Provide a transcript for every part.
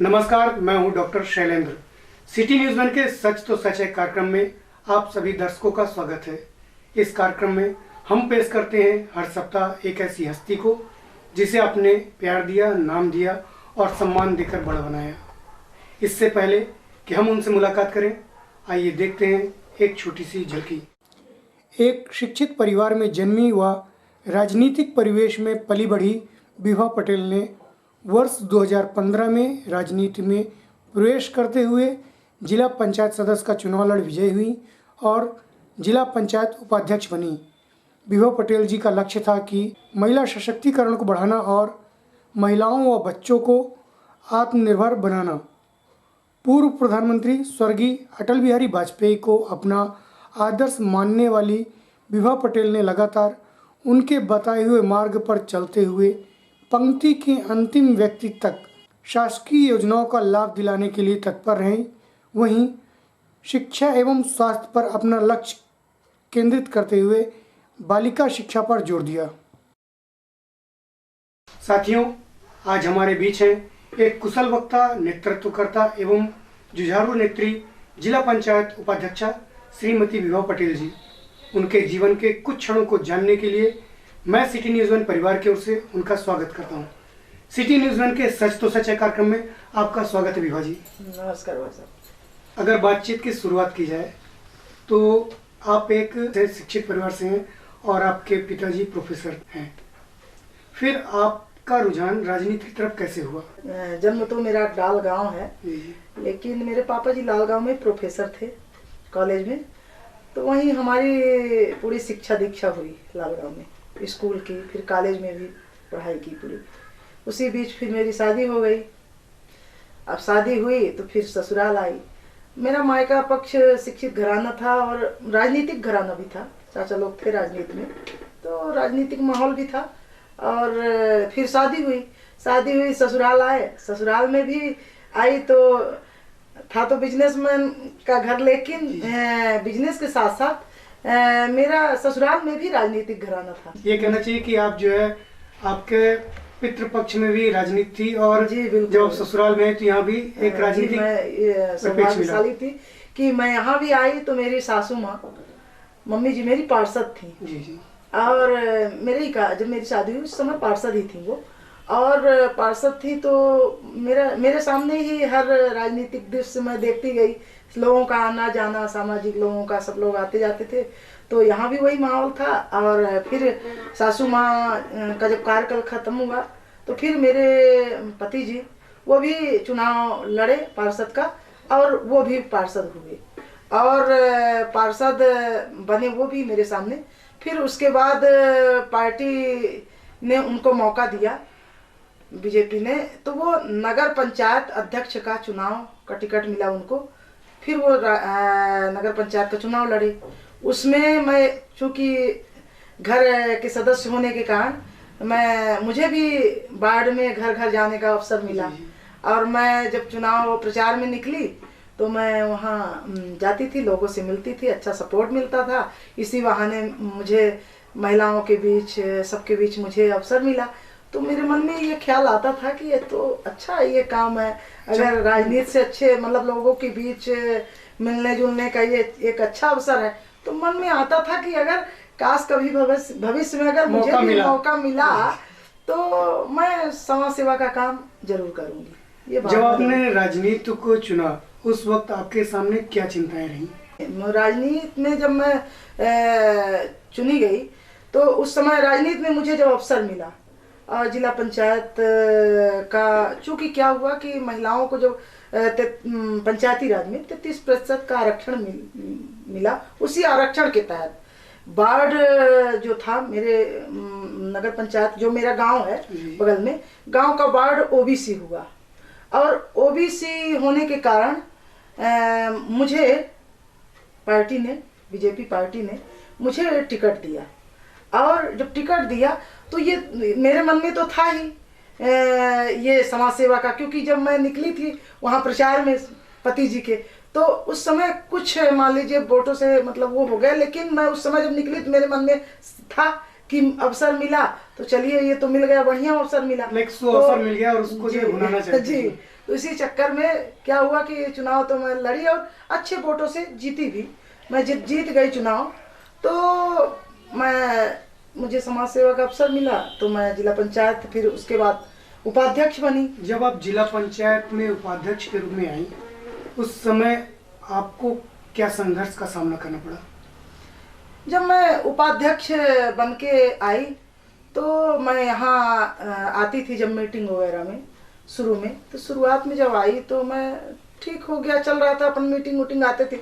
नमस्कार, मैं हूं doctor Shailendra. City news one के सच तो सच है कार्यक्रम में आप सभी दर्शकों का स्वागत है। इस कार्यक्रम में हम पेश करते हैं हर सप्ताह एक ऐसी हस्ती को जिसे आपने प्यार दिया, नाम दिया और सम्मान देकर बड़ा बनाया। इससे पहले कि हम उनसे मुलाकात करें, आइए देखते हैं एक छोटी सी झलकी। एक शिक्षित परिवार में जन्मी व राजनीतिक परिवेश में पली बढ़ी विभा पटेल ने वर्ष 2015 में राजनीति में प्रवेश करते हुए जिला पंचायत सदस्य का चुनाव लड़ विजयी हुई और जिला पंचायत उपाध्यक्ष बनी। विभा पटेल जी का लक्ष्य था कि महिला सशक्तिकरण को बढ़ाना और महिलाओं व बच्चों को आत्मनिर्भर बनाना। पूर्व प्रधानमंत्री स्वर्गीय अटल बिहारी वाजपेयी को अपना आदर्श मानने वाली विभा पटेल ने लगातार उनके बताए हुए मार्ग पर चलते हुए पंक्ति के अंतिम व्यक्ति तक शासकीय योजनाओं का लाभ दिलाने के लिए तत्पर रहे। वहीं शिक्षा एवं स्वास्थ्य पर अपना लक्ष्य केंद्रित करते हुए बालिका शिक्षा पर जोर दिया। साथियों, आज हमारे बीच हैं एक कुशल वक्ता, नेतृत्वकर्ता एवं जुझारू नेत्री जिला पंचायत उपाध्यक्षा श्रीमती विभा पटेल जी। उनके जीवन के कुछ क्षणों को जानने के लिए मैं सिटी न्यूज़ वन परिवार की ओर से उनका स्वागत करता हूं। सिटी न्यूज़ वन के सच तो सच है कार्यक्रम में आपका स्वागत है विभा जी। नमस्कार भाई साहब। अगर बातचीत की शुरुआत की जाए तो आप एक शिक्षित परिवार से हैं और आपके पिताजी प्रोफेसर हैं। फिर आपका रुझान राजनीति की तरफ कैसे हुआ? जन्म तो मेरा डाल गांव है, लेकिन मेरे पापा जी लाल गांव में प्रोफेसर थे कॉलेज में, तो वहीं हमारी पूरी शिक्षा दीक्षा हुई लाल गांव में, स्कूल की, फिर कॉलेज में भी पढ़ाई की पूरी। उसी बीच फिर मेरी शादी हो गई। अब शादी हुई तो फिर ससुराल आई। मेरा मायका पक्ष शिक्षित घराना था और राजनीतिक घराना भी था, चाचा लोग थे राजनीति में, तो राजनीतिक माहौल भी था। और फिर शादी हुई ससुराल आए। ससुराल में भी आई तो था तो बिजनेसमैन का घर, लेकिन बिजनेस के साथ साथ मेरा ससुराल में भी राजनीतिक घराना था। ये कहना चाहिए कि आप जो है आपके पितृपक्ष में भी राजनीति थी और जब आप ससुराल में तो यहाँ भी एक राजनीतिक सौभाग्यशाली थी कि मैं यहाँ भी आई तो मेरी सासू माँ, मम्मी जी मेरी पार्षद थी। जी। और जब मेरी शादी हुई उस समय पार्षद ही थी वो, और पार्षद थी तो मेरे सामने ही हर राजनीतिक दृश्य मैं देखती गई, लोगों का आना जाना, सामाजिक लोगों का, सब लोग आते जाते थे। तो यहाँ भी वही माहौल था। और फिर सासू माँ का जब कार्यकाल खत्म हुआ तो फिर मेरे पति जी वो भी चुनाव लड़े पार्षद का और वो भी पार्षद हुए और पार्षद बने वो भी मेरे सामने। फिर उसके बाद पार्टी ने उनको मौका दिया, बीजेपी ने, तो वो नगर पंचायत अध्यक्ष का चुनाव का टिकट मिला उनको। फिर वो नगर पंचायत का चुनाव लड़े। उसमें मैं चूँकि घर के सदस्य होने के कारण मुझे भी वार्ड में घर घर जाने का अवसर मिला। और मैं जब चुनाव प्रचार में निकली तो मैं वहाँ जाती थी, लोगों से मिलती थी, अच्छा सपोर्ट मिलता था। इसी बहाने मुझे महिलाओं के बीच, सबके बीच मुझे अवसर मिला। तो मेरे मन में ये ख्याल आता था कि ये तो अच्छा ये काम है, अगर राजनीति से अच्छे मतलब लोगों के बीच मिलने जुलने का ये एक अच्छा अवसर है, तो मन में आता था कि अगर काश कभी भविष्य में अगर मुझे भी मौका मिला तो मैं समाज सेवा का काम जरूर करूंगी। ये जब आपने राजनीति को चुना उस वक्त आपके सामने क्या चिंताएं रही? राजनीति में जब मैं चुनी गई तो उस समय राजनीति में मुझे जब अवसर मिला और जिला पंचायत का, चूँकि क्या हुआ कि महिलाओं को जो पंचायती राज में 33% का आरक्षण मिला, उसी आरक्षण के तहत वार्ड जो था मेरे नगर पंचायत, जो मेरा गांव है बगल में, गांव का वार्ड ओबीसी हुआ। और ओबीसी होने के कारण मुझे पार्टी ने, बीजेपी पार्टी ने मुझे टिकट दिया। और जब टिकट दिया तो ये मेरे मन में तो था ही ये समाज सेवा का, क्योंकि जब मैं निकली थी वहाँ प्रचार में पति जी के, तो उस समय कुछ मान लीजिए वोटों से मतलब वो हो गया, लेकिन मैं उस समय जब निकली तो मेरे मन में था कि अवसर मिला तो चलिए ये तो मिल गया, बढ़िया अवसर मिला, अवसर मिल गया और उसको जो भुनाना चाहिए जी। तो इसी चक्कर में क्या हुआ कि चुनाव तो मैं लड़ी और अच्छे वोटों से जीती भी। मैं जीत गई चुनाव। तो मुझे समाज सेवा का अवसर मिला, तो मैं जिला पंचायत, फिर उसके बाद उपाध्यक्ष बनी। जब आप जिला पंचायत में उपाध्यक्ष के रूप में आई, उस समय आपको क्या संघर्ष का सामना करना पड़ा? जब मैं उपाध्यक्ष बन के आई तो मैं यहाँ आती थी जब मीटिंग वगैरह में शुरू में, तो शुरुआत में जब आई तो मैं ठीक हो गया, चल रहा था, अपन मीटिंग वूटिंग आते थे।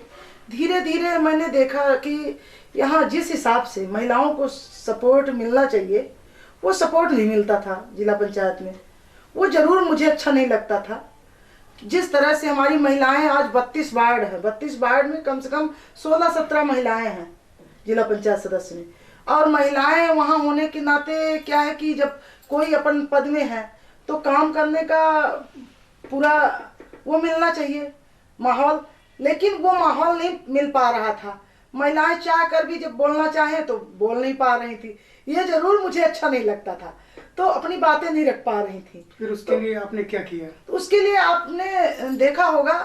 धीरे धीरे मैंने देखा कि यहाँ जिस हिसाब से महिलाओं को सपोर्ट मिलना चाहिए वो सपोर्ट नहीं मिलता था जिला पंचायत में। वो जरूर मुझे अच्छा नहीं लगता था। जिस तरह से हमारी महिलाएं आज 32 वार्ड है, 32 वार्ड में कम से कम 16-17 महिलाएं हैं जिला पंचायत सदस्य में। और महिलाएं वहाँ होने के नाते क्या है कि जब कोई अपन पद में है तो काम करने का पूरा वो मिलना चाहिए माहौल, लेकिन वो माहौल नहीं मिल पा रहा था। महिलाएं चाह कर भी जब बोलना चाहें तो बोल नहीं पा रही थी। ये जरूर मुझे अच्छा नहीं लगता था, तो अपनी बातें नहीं रख पा रही थी। फिर उसके लिए आपने क्या किया? तो उसके लिए आपने देखा होगा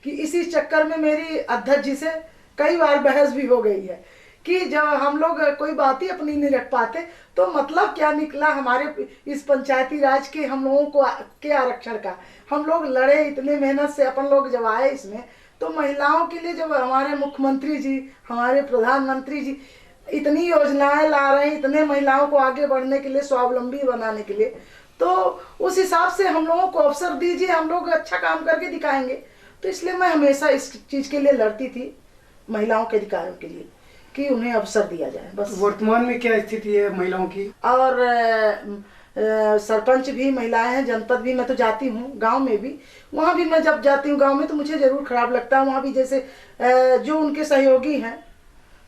कि इसी चक्कर में मेरी अध्यक्ष जी से कई बार बहस भी हो गई है कि जब हम लोग कोई बात ही अपनी नहीं रख पाते तो मतलब क्या निकला हमारे इस पंचायती राज के हम लोगों को के आरक्षण का। हम लोग लड़े इतने मेहनत से, अपन लोग जब आए इसमें तो महिलाओं के लिए जब हमारे मुख्यमंत्री जी, हमारे प्रधानमंत्री जी इतनी योजनाएं ला रहे हैं, इतने महिलाओं को आगे बढ़ने के लिए, स्वावलंबी बनाने के लिए, तो उस हिसाब से हम लोगों को अवसर दीजिए, हम लोग अच्छा काम करके दिखाएंगे। तो इसलिए मैं हमेशा इस चीज़ के लिए लड़ती थी, महिलाओं के अधिकारों के लिए, कि उन्हें अवसर दिया जाए। बस वर्तमान में क्या स्थिति है महिलाओं की? और सरपंच भी महिलाएं हैं, जनपद भी, मैं तो जाती हूँ गांव में भी, वहाँ भी मैं जब जाती हूँ गांव में तो मुझे ज़रूर खराब लगता है। वहाँ भी जैसे जो उनके सहयोगी हैं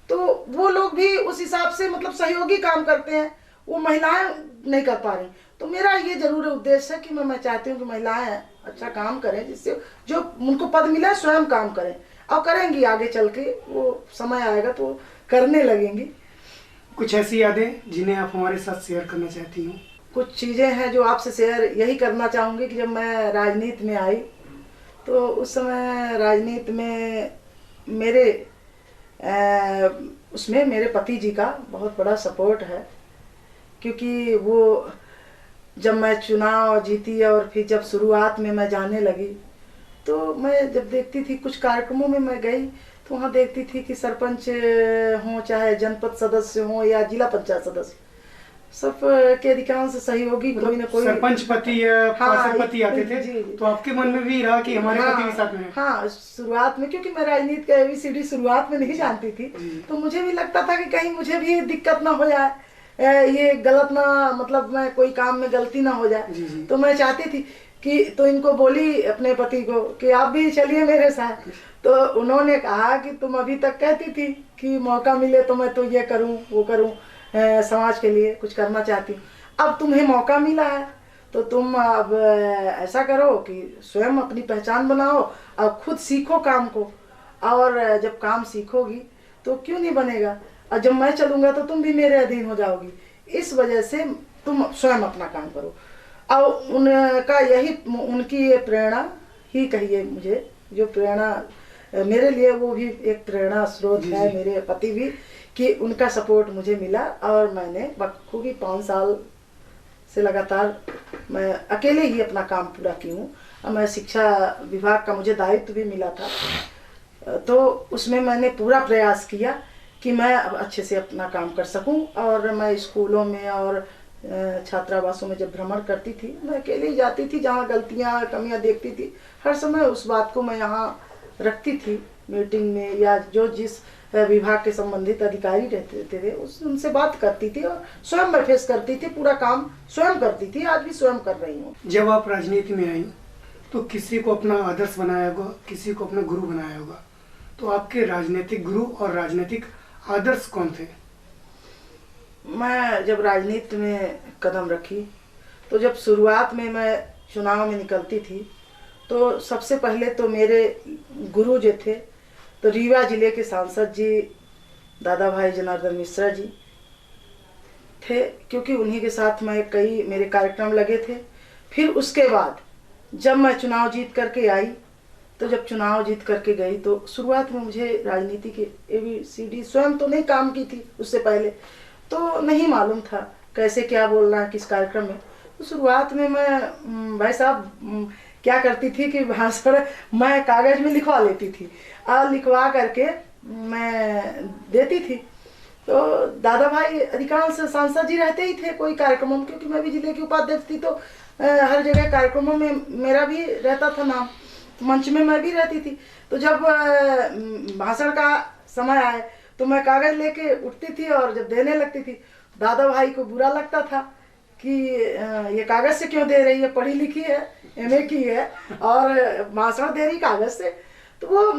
तो वो लोग भी उस हिसाब से मतलब सहयोगी काम करते हैं, वो महिलाएं नहीं कर पा रही। तो मेरा ये जरूर उद्देश्य है कि मैं चाहती हूँ कि महिलाएं अच्छा काम करें, जिससे जो उनको पद मिला स्वयं काम करें, और करेंगी आगे चल के, वो समय आएगा तो करने लगेंगी। कुछ ऐसी यादें जिन्हें आप हमारे साथ शेयर करना चाहती हूँ? कुछ चीज़ें हैं जो आपसे शेयर यही करना चाहूँगी कि जब मैं राजनीति में आई तो उस समय राजनीति में मेरे उसमें मेरे पति जी का बहुत बड़ा सपोर्ट है, क्योंकि वो जब मैं चुनाव जीती और फिर जब शुरुआत में मैं जाने लगी तो मैं जब देखती थी कुछ कार्यक्रमों में मैं गई तो वहाँ देखती थी कि सरपंच हों, चाहे जनपद सदस्य हों या जिला पंचायत सदस्य, सब के अधिकांश सहयोगी कोई ना कोई सरपंच पति या पार्षद पति आते थे। जी। तो आपके मन में भी रहा कि हमारे पति भी साथ में हैं? हाँ, शुरुआत में, क्योंकि मैं राजनीति का ABCD शुरुआत में नहीं जानती थी, तो मुझे भी लगता था कि कहीं मुझे भी दिक्कत ना हो जाए, ये गलत ना, मतलब मैं कोई काम में गलती ना हो जाए। तो मैं चाहती थी कि, तो इनको बोली अपने पति को कि आप भी चलिए मेरे साथ। तो उन्होंने कहा कि तुम अभी तक कहती थी कि मौका मिले तो मैं तो ये करूं वो करूं, समाज के लिए कुछ करना चाहती हूँ, अब तुम्हें मौका मिला है तो तुम अब ऐसा करो कि स्वयं अपनी पहचान बनाओ और खुद सीखो काम को, और जब काम सीखोगी तो क्यों नहीं बनेगा, और जब मैं चलूँगा तो तुम भी मेरे अधीन हो जाओगी। इस वजह से तुम स्वयं अपना काम करो। और उनका यही, उनकी ये प्रेरणा ही कहिए मुझे, जो प्रेरणा मेरे लिए वो भी एक प्रेरणा स्रोत है, मेरे पति भी, कि उनका सपोर्ट मुझे मिला। और मैंने बखूबी 5 साल से लगातार मैं अकेले ही अपना काम पूरा की हूँ। और मैं शिक्षा विभाग का मुझे दायित्व भी मिला था, तो उसमें मैंने पूरा प्रयास किया कि मैं अब अच्छे से अपना काम कर सकूं। और मैं स्कूलों में और छात्रावासों में जब भ्रमण करती थी, मैं अकेले ही जाती थी, जहाँ गलतियाँ कमियाँ देखती थी हर समय उस बात को मैं यहाँ रखती थी मीटिंग में, या जो जिस विभाग के संबंधित अधिकारी रहते थे उनसे बात करती थी और स्वयं मैं फेस करती थी, पूरा काम स्वयं करती थी, आज भी स्वयं कर रही हूँ। जब आप राजनीति में आई तो किसी को अपना आदर्श बनाया होगा, किसी को अपना गुरु बनाया होगा, तो आपके राजनीतिक गुरु और राजनीतिक आदर्श कौन थे? मैं जब राजनीति में कदम रखी तो जब शुरुआत में मैं चुनाव में निकलती थी तो सबसे पहले तो मेरे गुरु जो थे तो रीवा जिले के सांसद जी दादा भाई जनार्दन मिश्रा जी थे, क्योंकि उन्हीं के साथ मैं कई मेरे कार्यक्रम लगे थे। फिर उसके बाद जब मैं चुनाव जीत करके आई, तो जब चुनाव जीत करके गई तो शुरुआत में मुझे राजनीति के ABCD स्वयं तो नहीं काम की थी, उससे पहले तो नहीं मालूम था कैसे क्या बोलना है किस कार्यक्रम में। तो शुरुआत में मैं भाई साहब क्या करती थी कि भाषण मैं कागज में लिखवा लेती थी और लिखवा करके मैं देती थी। तो दादा भाई अधिकांश सांसद जी रहते ही थे कोई कार्यक्रमों में, क्योंकि मैं भी जिले की उपाध्यक्ष थी तो हर जगह कार्यक्रमों में मेरा भी रहता था नाम, मंच में मैं भी रहती थी। तो जब भाषण का समय आए तो मैं कागज लेके उठती थी और जब देने लगती थी, दादा भाई को बुरा लगता था कि ये कागज से क्यों दे रही है, पढ़ी लिखी है, MA की है और भाषण दे रही कागज से। तो वो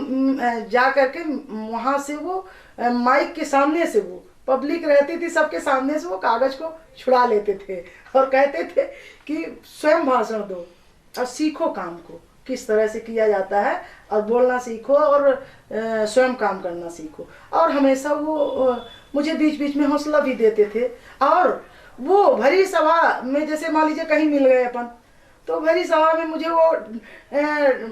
जा करके वहाँ से वो माइक के सामने से, वो पब्लिक रहती थी सबके सामने से, वो कागज को छुड़ा लेते थे और कहते थे कि स्वयं भाषण दो और सीखो काम को किस तरह से किया जाता है और बोलना सीखो और स्वयं काम करना सीखो। और हमेशा वो मुझे बीच बीच में हौसला भी देते थे। और वो भरी सभा में जैसे मान लीजिए कहीं मिल गए अपन, तो भरी सभा में मुझे वो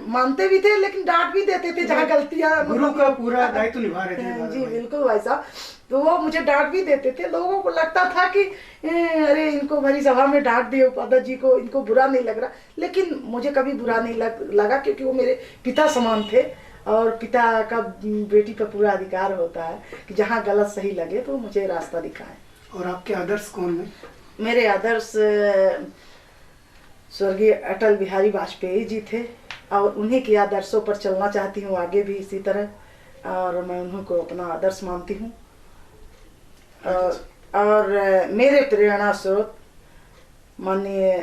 मानते भी थे लेकिन डांट भी देते थे जहाँ गलतियाँ, गुरु का पूरा दायित्व निभा रहे थे। जी बिल्कुल भाई साहब। तो वो मुझे डांट भी देते थे, लोगों को लगता था कि अरे इनको भरी सभा में डांट दिए उपाध्यक्ष जी को, इनको बुरा नहीं लग रहा, लेकिन मुझे कभी बुरा नहीं लगा क्योंकि वो मेरे पिता समान थे और पिता का बेटी पर पूरा अधिकार होता है कि जहाँ गलत सही लगे तो मुझे रास्ता दिखाएं। और आपके आदर्श कौन है? मेरे आदर्श स्वर्गीय अटल बिहारी वाजपेयी जी थे और उन्हीं के आदर्शों पर चलना चाहती हूँ आगे भी इसी तरह, और मैं उन्हीं को अपना आदर्श मानती हूँ। और मेरे प्रेरणा स्रोत माननीय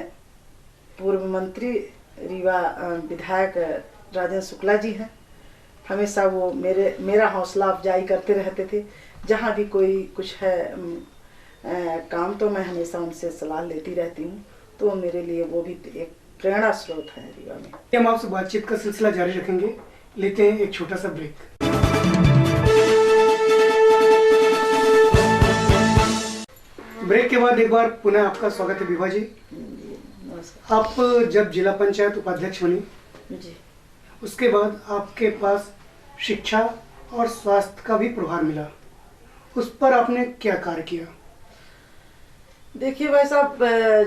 पूर्व मंत्री रीवा विधायक राजेंद्र शुक्ला जी हैं। हमेशा वो मेरा हौसला अफजाई करते रहते थे, जहाँ भी कोई कुछ है काम तो मैं हमेशा उनसे सलाह लेती रहती हूँ। तो मेरे लिए वो भी एक प्रेरणा स्रोत है रीवा में। हम आपसे बातचीत का सिलसिला जारी रखेंगे, लेते हैं एक छोटा सा ब्रेक। ब्रेक के बाद एक बार पुनः आपका स्वागत है विभा जी। आप जब जिला पंचायत उपाध्यक्ष बनी जी, उसके बाद आपके पास शिक्षा और स्वास्थ्य का भी प्रभार मिला, उस पर आपने क्या कार्य किया? देखिए भाई साहब,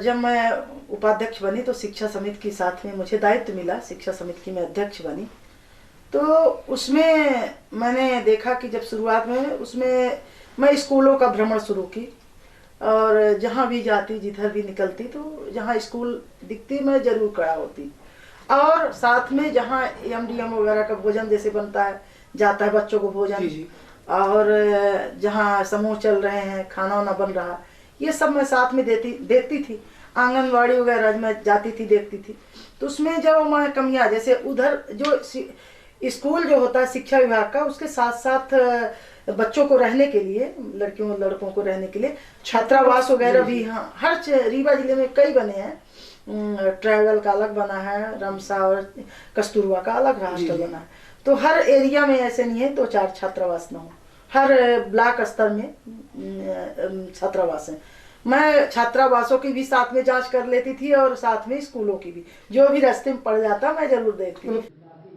जब मैं उपाध्यक्ष बनी तो शिक्षा समिति के साथ में मुझे दायित्व मिला, शिक्षा समिति की मैं अध्यक्ष बनी। तो उसमें मैंने देखा कि जब शुरुआत में उसमें मैं स्कूलों का भ्रमण शुरू की और जहाँ भी जाती जिधर भी निकलती तो जहाँ स्कूल दिखती मैं जरूर खड़ा होती। और साथ में जहाँ MDM वगैरह का भोजन जैसे बनता है, जाता है बच्चों को भोजन, जी जी। और जहाँ समूह चल रहे हैं, खाना वाना बन रहा, ये सब मैं साथ में देखती थी। आंगनवाड़ी वगैरह मैं जाती थी, देखती थी। तो उसमें जब मैं कमियां, जैसे उधर जो स्कूल जो होता है शिक्षा विभाग का, उसके साथ साथ बच्चों को रहने के लिए, लड़कियों और लड़कों को रहने के लिए छात्रावास वगैरह भी, हाँ, हर रीवा जिले में कई बने हैं। ट्राइबल का अलग बना है, रमसा और कस्तूरबा का अलग हॉस्टल बना है। तो हर एरिया में ऐसे नहीं है 2-4 छात्रावास न हो, हर ब्लॉक स्तर में छात्रावास है। मैं छात्रावासों की भी साथ में जांच कर लेती थी और साथ में स्कूलों की भी, जो भी रास्ते में पड़ जाता मैं जरूर देखती थी।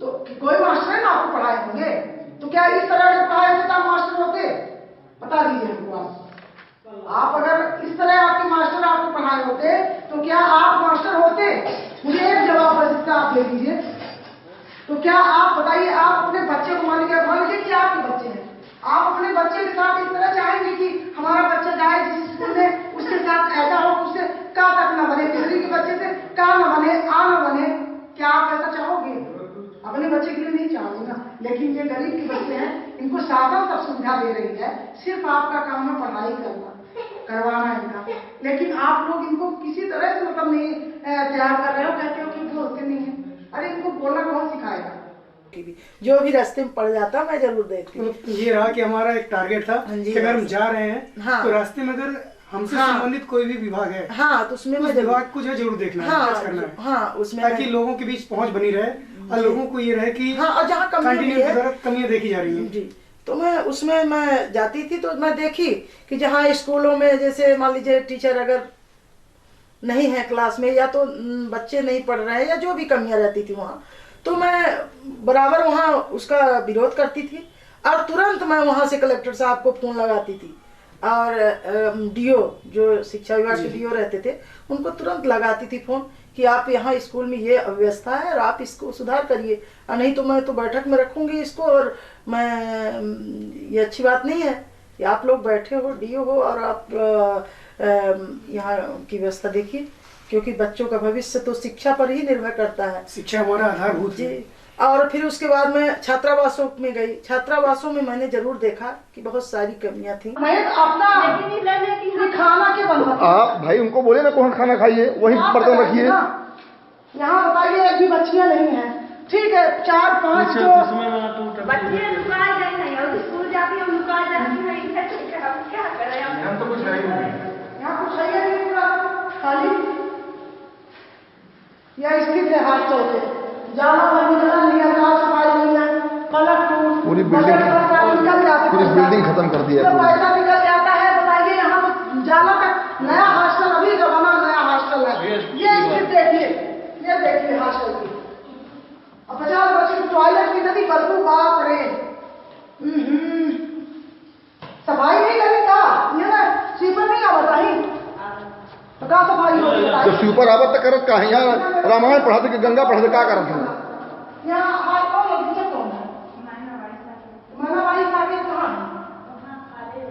तो कोई मास्टर है ना आपको पढ़ाए होंगे, तो क्या इस तरह से पढ़ाए होते मास्टर होते? बता दीजिए हमको आप अगर इस तरह आपके मास्टर आपको पढ़ाए होते तो क्या आप मास्टर होते? मुझे एक जवाब है जिसका आप दे दीजिए। तो क्या आप बताइए, आप अपने बच्चे को मान लीजिए कि आपके बच्चे हैं, आप अपने बच्चे के साथ इस तरह चाहेंगे कि हमारा बच्चा जाए जिस स्कूल में उसके साथ ऐसा हो, उससे का तक न बने, तीसरी के बच्चे से का न बने, आ न बने? क्या आप ऐसा चाहोगे? अपने बच्चे के लिए नहीं चाहोगे ना। लेकिन ये गरीब के बच्चे हैं, इनको शासन तक सुविधा दे रही है, सिर्फ आपका काम है पढ़ाई करवाना इनका। लेकिन आप लोग इनको किसी तरह से मतलब नहीं तैयार कर रहे हो, कहते हो कि बोलते नहीं है। अरे इनको बोलना कौन सिखाएगा? जो भी रास्ते में पड़ जाता मैं जरूर देखती हूँ। ये रहा कि हमारा एक टारगेट था कि अगर हम जा रहे हैं, हाँ, तो रास्ते में अगर हमसे संबंधित कोई भी विभाग है, हाँ, तो उसमें उस विभाग को जरूर देखना है, हाँ, करना है, हाँ, उसमें ताकि लोगों के बीच पहुंच बनी रहे और लोगों को ये रहे कि हाँ, और जहाँ कमियां देखी जा रही हैं। जी, तो मैं उसमें मैं जाती थी तो मैं देखी कि जहाँ स्कूलों में जैसे मान लीजिए टीचर अगर नहीं है क्लास में, या तो बच्चे नहीं पढ़ रहे हैं, या जो भी कमियां रहती थी वहाँ, तो मैं बराबर वहाँ उसका विरोध करती थी और तुरंत मैं वहाँ से कलेक्टर साहब को फोन लगाती थी और डीओ जो शिक्षा विभाग के डीओ रहते थे उनको तुरंत लगाती थी फोन कि आप यहाँ स्कूल में ये अव्यवस्था है और आप इसको सुधार करिए, और नहीं तो मैं तो बैठक में रखूंगी इसको, और मैं ये अच्छी बात नहीं है कि आप लोग बैठे हो डीओ हो और आप यहाँ की व्यवस्था देखिए, क्योंकि बच्चों का भविष्य तो शिक्षा पर ही निर्भर करता है। शिक्षा हमारा आधारभूत जी। है। और फिर उसके बाद मैं छात्रावासों में गई। छात्रावासों में मैंने जरूर देखा कि बहुत सारी कमियां थी। मैं अपना खाना के बनवाती हूँ। आप भाई उनको बोले ना कौन खाना खाइए, वही बर्तन रखिए। यहाँ बताइए एक भी बच्चियाँ नहीं है, ठीक है 4-5 जो बच्चियाँ लुकाई गई नहीं और स्कूल जाती है लुकाई जाती नहीं है, हम क्या करें? हम तो कुछ है ही नहीं। यहाँ कुछ है ही नहीं, पूरा खाली यह स्थित है। हाथ चलते जाना निकला नहीं है, साफ सफाई नहीं है, पलट पूरी बिल्डिंग खत्म कर दी है। पैसा निकल जाता है। बताइए यहाँ तो जाला तक नया हॉस्टल अभी जो बना नया हॉस्टल है, ये स्थित देखिए, ये देखिए हॉस्टल की। अब 50 बच्चे टॉयलेट की नदी बदबू, बाप रे। सफाई नहीं करी का, ये ना स्वीपर नहीं आ बताई तो का सफाई होगी तो बताइए। स्वीपर आवत तक करत काहे, यहाँ रामायण पढ़ाते कि गंगा पढ़ाते का करत हैं? यहाँ हाय कौन है, टीचर कौन है? मनावाई साकिब कहाँ है?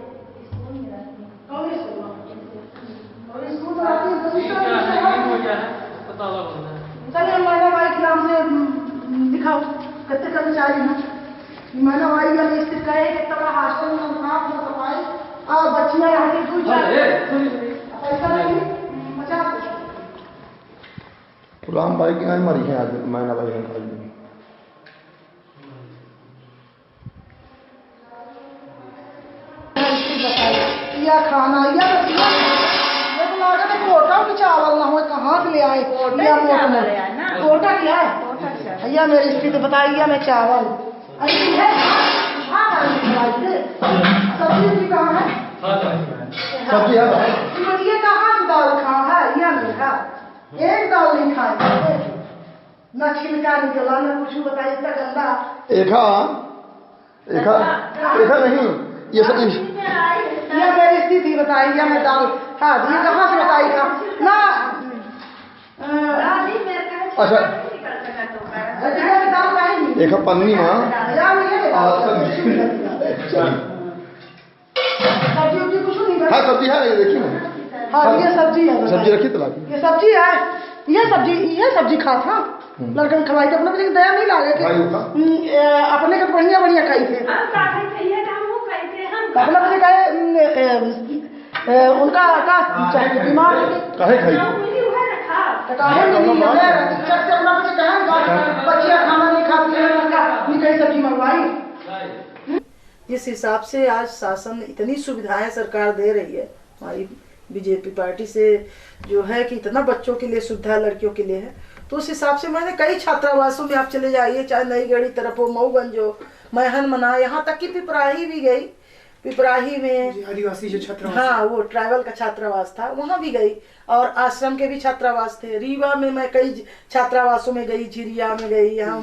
कौन स्कूल में? और स्कूल में आती है चलिए मनावाई के नाम से दिखाओ कितने कर्मचारी हैं। मनावाई वाली स्थित कहे कि तबला हॉस्टल में साफ न सफाई और बच्चियां यहाँ की कुछ पैसा नहीं 50। राम भाई की यहाँ मरी है आज, मैना भाई हैं खाली। या खाना या ये तो लागत है कोटा की चावल ना हो, कहाँ से ले आए या मोट में कोटा क्या है भैया? मेरी स्थिति बताइए। मैं चावल ऐसी है सब्जी भी कहाँ है? सब्जी है भाई। ये कहाँ से दाल खा है या नहीं खा? एक दाल नहीं खाए, न छिलका निकला न कुछ। बताइए इतना गंदा। एखा एखा एखा नहीं, ये सब ये मेरी स्थिति बताइए। मैं दाल खा दी कहाँ से बताई था ना? अच्छा दाल खाएंगी एखा पन्नी माँ सब्जी उब्जी कुछ नहीं हाँ सब्जी है, ये देखिए ना। हाँ ये सब्जी है, सब्जी रखी तला की। ये सब्जी है, ये सब्जी खा था लड़कन खवाई थे अपने, लेकिन दया नहीं लागे कि अपने के बढ़िया बढ़िया खाई थे। अपना से कहे उनका का चाहिए बीमार काहे खाई? बच्चियाँ खाना नहीं खाती है, सब्जी मंगवाई। जिस हिसाब से आज शासन इतनी सुविधाएं सरकार दे रही है, हमारी बीजेपी पार्टी से जो है कि इतना बच्चों के लिए सुविधा लड़कियों के लिए है, तो उस हिसाब से मैंने कई छात्रावासों में आप चले जाइए, चाहे नई गढ़ी तरफ हो, मऊगंज हो, मैहन मना, यहाँ तक कि पिपराही भी गई। पिपराही में आदिवासी जो छात्रावास, हाँ वो ट्राइबल का छात्रावास था, वहाँ भी गई। और आश्रम के भी छात्रावास थे। रीवा में मैं कई छात्रावासों में गई, झिरिया में गई, यहाँ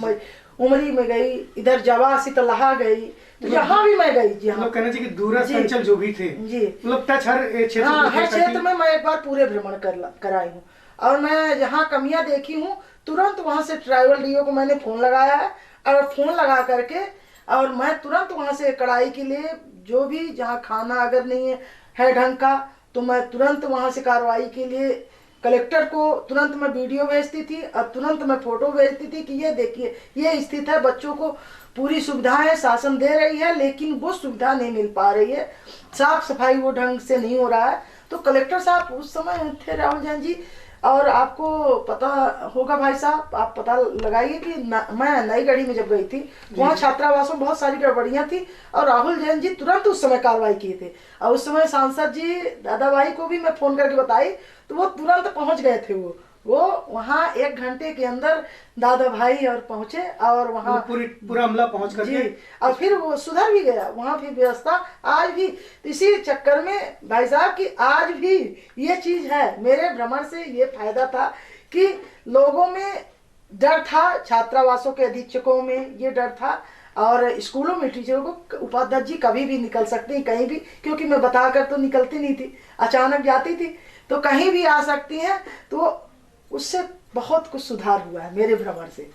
उमरी में गई, इधर जवा शीतलहा गई, तो यहाँ भी मैं गई। जी हाँ, कहना चाहिए कि दूरस्थ अंचल जो भी थे जी, मतलब टच हर क्षेत्र हाँ हर क्षेत्र में मैं एक बार पूरे भ्रमण कराई हूँ। और मैं जहाँ कमियां देखी हूँ तुरंत वहाँ से ट्राइबल डीओ को मैंने फोन लगाया है, और फोन लगा करके और मैं तुरंत वहाँ से कड़ाई के लिए जो भी जहाँ खाना अगर नहीं है ढंग का, तो मैं तुरंत वहाँ से कार्रवाई के लिए कलेक्टर को तुरंत मैं वीडियो भेजती थी और तुरंत मैं फोटो भेजती थी कि ये देखिए ये स्थिति है। बच्चों को पूरी सुविधाएं शासन दे रही है, लेकिन वो सुविधा नहीं मिल पा रही है, साफ सफाई वो ढंग से नहीं हो रहा है। तो कलेक्टर साहब उस समय थे राहुल जैन जी, और आपको पता होगा भाई साहब, आप पता लगाइए कि मैं नई गढ़ी में जब गई थी वहाँ छात्रावासों में बहुत सारी गड़बड़ियाँ थी, और राहुल जैन जी तुरंत उस समय कार्रवाई किए थे। और उस समय सांसद जी दादा भाई को भी मैं फोन करके बताई, तो वो तुरंत पहुँच गए थे वो वो वहाँ 1 घंटे के अंदर दादा भाई और पहुंचे और वहाँ पूरा अमला पहुंच जी, करके और फिर वो सुधर भी गया वहाँ भी व्यवस्था आज भी। इसी चक्कर में भाई साहब कि आज भी ये चीज है, मेरे भ्रमण से ये फायदा था कि लोगों में डर था, छात्रावासों के अधीक्षकों में ये डर था और स्कूलों में टीचरों को उपाध्यक्ष जी कभी भी निकल सकती कहीं भी, क्योंकि मैं बताकर तो निकलती नहीं थी, अचानक जाती थी तो कहीं भी आ सकती हैं। तो उससे बहुत कुछ सुधार हुआ है मेरे भ्रमण से।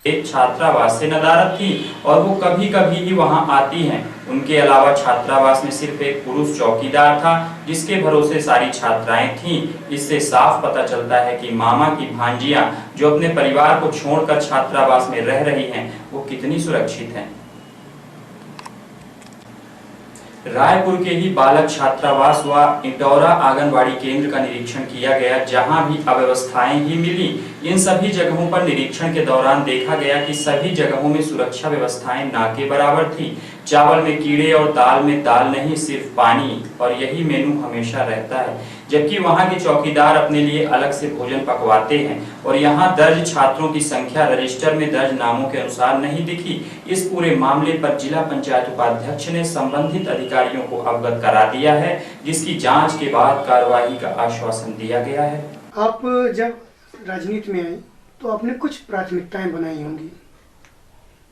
एक छात्रावास से नदारद थी और वो कभी कभी ही वहां आती हैं। उनके अलावा छात्रावास में सिर्फ एक पुरुष चौकीदार था जिसके भरोसे सारी छात्राएं थीं। इससे साफ पता चलता है कि मामा की भांजियां जो अपने परिवार को छोड़कर छात्रावास में रह रही हैं वो कितनी सुरक्षित हैं। रायपुर के ही बालक छात्रावास व इंटौरा आंगनवाड़ी केंद्र का निरीक्षण किया गया, जहां भी अव्यवस्थाएं ही मिली। इन सभी जगहों पर निरीक्षण के दौरान देखा गया कि सभी जगहों में सुरक्षा व्यवस्थाएं ना के बराबर थी। चावल में कीड़े और दाल में दाल नहीं, सिर्फ पानी, और यही मेनू हमेशा रहता है। जबकि वहां के चौकीदार अपने लिए अलग से भोजन पकवाते हैं और यहाँ दर्ज छात्रों की संख्या रजिस्टर में दर्ज नामों के अनुसार नहीं दिखी। इस पूरे मामले पर जिला पंचायत उपाध्यक्ष ने संबंधित अधिकारियों को अवगत करा दिया है, जिसकी जांच के बाद कार्रवाई का आश्वासन दिया गया है। आप जब राजनीति में आई तो आपने कुछ प्राथमिकताएं बनाई होंगी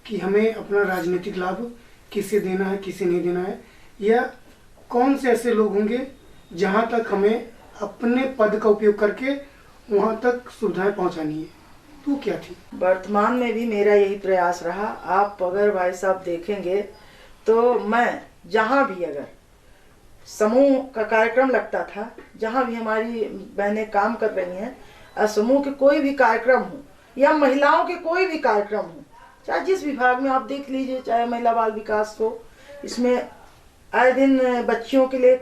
कि हमें अपना राजनीतिक लाभ किसे देना है, किसे नहीं देना है, या कौन से ऐसे लोग होंगे जहां तक हमें अपने पद का उपयोग करके वहां तक सुविधाएं पहुंचानी है, तो क्या थी? वर्तमान में भी मेरा यही प्रयास रहा। आप अगर भाई साहब देखेंगे तो मैं जहां भी अगर समूह का कार्यक्रम लगता था, जहां भी हमारी बहनें काम कर रही हैं, समूह के कोई भी कार्यक्रम हो या महिलाओं के कोई भी कार्यक्रम हो, चाहे जिस विभाग में आप देख लीजिए, चाहे महिला बाल विकास हो, इसमें आए दिन बच्चियों के लिए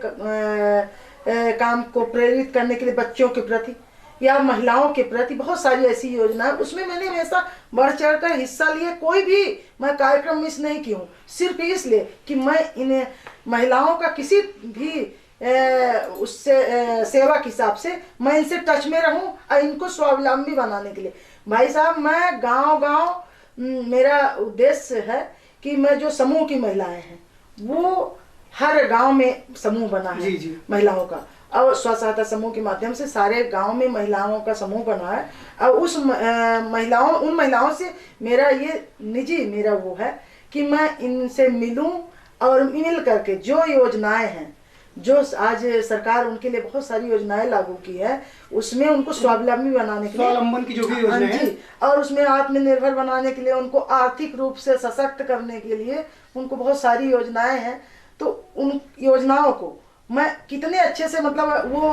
काम को प्रेरित करने के लिए बच्चों के प्रति या महिलाओं के प्रति बहुत सारी ऐसी योजनाएं, उसमें मैंने हमेशा बढ़ चढ़ कर हिस्सा लिया। कोई भी मैं कार्यक्रम मिस नहीं की हूँ, सिर्फ इसलिए कि मैं इन महिलाओं का किसी भी उससे सेवा के हिसाब से मैं इनसे टच में रहूं और इनको स्वावलंबी बनाने के लिए। भाई साहब, मैं गांव-गांव मेरा उद्देश्य है कि मैं जो समूह की महिलाएं हैं वो हर गांव में समूह बना है जी। महिलाओं का, और स्व सहायता समूह के माध्यम से सारे गांव में महिलाओं का समूह बना है। और उस उन महिलाओं से मेरा ये निजी मेरा वो है कि मैं इनसे मिलूं और मिल करके जो योजनाएं हैं, जो आज सरकार उनके लिए बहुत सारी योजनाएं लागू की है, उसमें उनको स्वावलंबी बनाने के लिए, स्वावलंबन की जो भी योजना है, और उसमें आत्मनिर्भर बनाने के लिए, उनको आर्थिक रूप से सशक्त करने के लिए उनको बहुत सारी योजनाएं हैं। तो उन योजनाओं को मैं कितने अच्छे से मतलब वो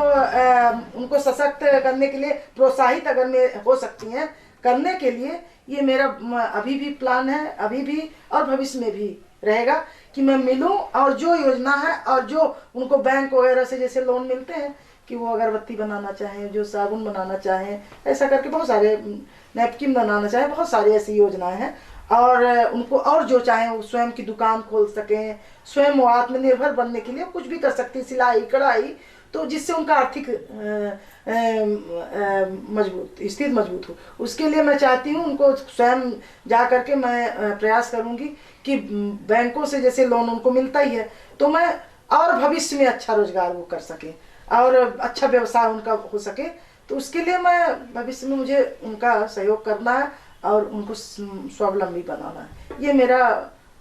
उनको सशक्त करने के लिए प्रोत्साहित अगर मैं हो सकती हैं करने के लिए, ये मेरा अभी भी प्लान है, अभी भी और भविष्य में भी रहेगा कि मैं मिलूं और जो योजना है और जो उनको बैंक वगैरह से जैसे लोन मिलते हैं कि वो अगरबत्ती बनाना चाहें, जो साबुन बनाना चाहें, ऐसा करके बहुत सारे नैपकिन बनाना चाहें, बहुत सारी ऐसी योजनाएं हैं। और उनको और जो चाहें वो स्वयं की दुकान खोल सकें, स्वयं वो आत्मनिर्भर बनने के लिए कुछ भी कर सकती, सिलाई कढ़ाई, तो जिससे उनका आर्थिक स्थिति मजबूत हो। उसके लिए मैं चाहती हूँ उनको स्वयं जा करके मैं प्रयास करूँगी कि बैंकों से जैसे लोन उनको मिलता ही है, तो मैं और भविष्य में अच्छा रोजगार वो कर सकें और अच्छा व्यवसाय उनका हो सके। तो उसके लिए मैं भविष्य में मुझे उनका सहयोग करना है और उनको स्वावलंबी बनाना है। ये मेरा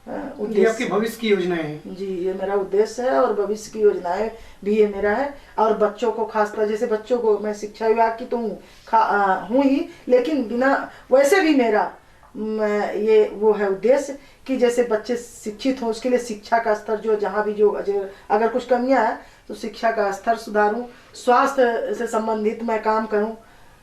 उद्देश्य, ये आपकी भविष्य की योजनाएं हैं। जी, ये मेरा उद्देश्य है और भविष्य की योजनाएं भी ये मेरा है। और बच्चों को खासकर, जैसे बच्चों को मैं शिक्षा विभाग की तो हूँ ही, लेकिन बिना वैसे भी मेरा ये वो है उद्देश्य कि जैसे बच्चे शिक्षित हों, उसके लिए शिक्षा का स्तर जो जहाँ भी जो अगर कुछ कमियां है तो शिक्षा का स्तर सुधारूं, स्वास्थ्य से संबंधित मैं काम करूं,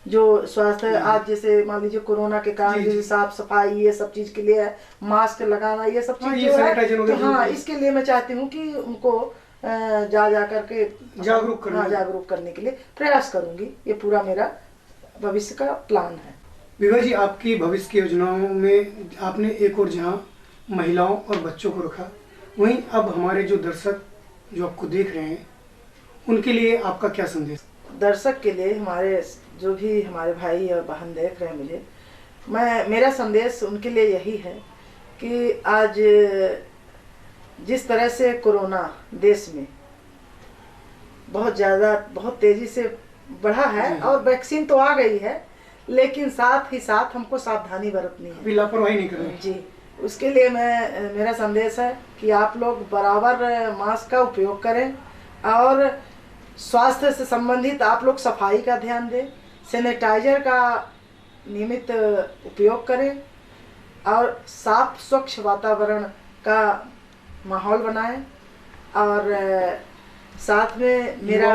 जो स्वास्थ्य आज जैसे मान लीजिए कोरोना के कारण जैसे साफ सफाई ये सब चीज के लिए मास्क लगाना, ये सब चीज जो है, तो हाँ, इसके लिए मैं चाहती हूँ कि उनको जा करके जागरूक करने के लिए प्रयास करूंगी। ये पूरा मेरा भविष्य का प्लान है। विभा जी, आपकी भविष्य की योजनाओं में आपने एक और जहां महिलाओं और बच्चों को रखा, वहीं अब हमारे जो दर्शक जो आपको देख रहे हैं उनके लिए आपका क्या संदेश? दर्शक के लिए, हमारे जो भी हमारे भाई और बहन देख रहे हैं मुझे, मेरा संदेश उनके लिए यही है कि आज जिस तरह से कोरोना देश में बहुत तेजी से बढ़ा है और वैक्सीन तो आ गई है, लेकिन साथ ही साथ हमको सावधानी बरतनी है, लापरवाही नहीं करनी जी। उसके लिए मेरा संदेश है कि आप लोग बराबर मास्क का उपयोग करें और स्वास्थ्य से संबंधित आप लोग सफाई का ध्यान दें, सैनिटाइजर का नियमित उपयोग करें और साफ स्वच्छ वातावरण का माहौल बनाएं। और साथ में मेरा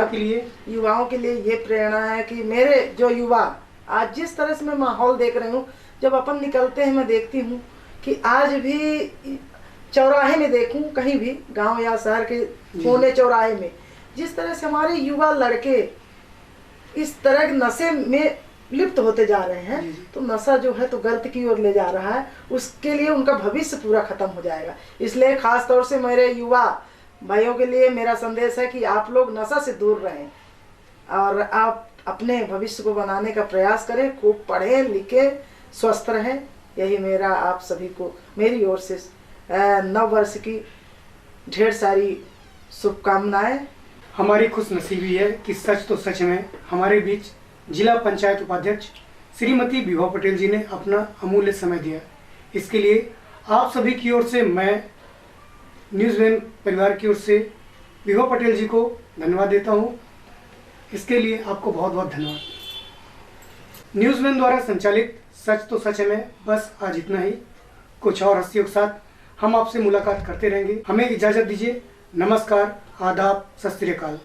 युवाओं के लिए ये प्रेरणा है कि मेरे जो युवा आज जिस तरह से मैं माहौल देख रही हूँ, जब अपन निकलते हैं मैं देखती हूँ कि आज भी चौराहे में देखूं, कहीं भी गांव या शहर के कोने चौराहे में जिस तरह से हमारे युवा लड़के इस तरह के नशे में लिप्त होते जा रहे हैं, तो नशा जो है तो गलत की ओर ले जा रहा है, उसके लिए उनका भविष्य पूरा खत्म हो जाएगा। इसलिए खास तौर से मेरे युवा भाइयों के लिए मेरा संदेश है कि आप लोग नशा से दूर रहें और आप अपने भविष्य को बनाने का प्रयास करें, खूब पढ़ें लिखें, स्वस्थ रहें। यही मेरा आप सभी को मेरी ओर से नव वर्ष की ढेर सारी शुभकामनाएं। हमारी खुशनसीबी है कि सच तो सच में हमारे बीच जिला पंचायत उपाध्यक्ष श्रीमती विभा पटेल जी ने अपना अमूल्य समय दिया। इसके लिए आप सभी की ओर से मैं न्यूज़ वैन परिवार की ओर से विभा पटेल जी को धन्यवाद देता हूं। इसके लिए आपको बहुत बहुत धन्यवाद। न्यूज़ वैन द्वारा संचालित सच तो सच में बस आज इतना ही। कुछ और हस्तियों के साथ हम आपसे मुलाकात करते रहेंगे। हमें इजाज़त दीजिए। नमस्कार, आदाब, सत श्री अकाल।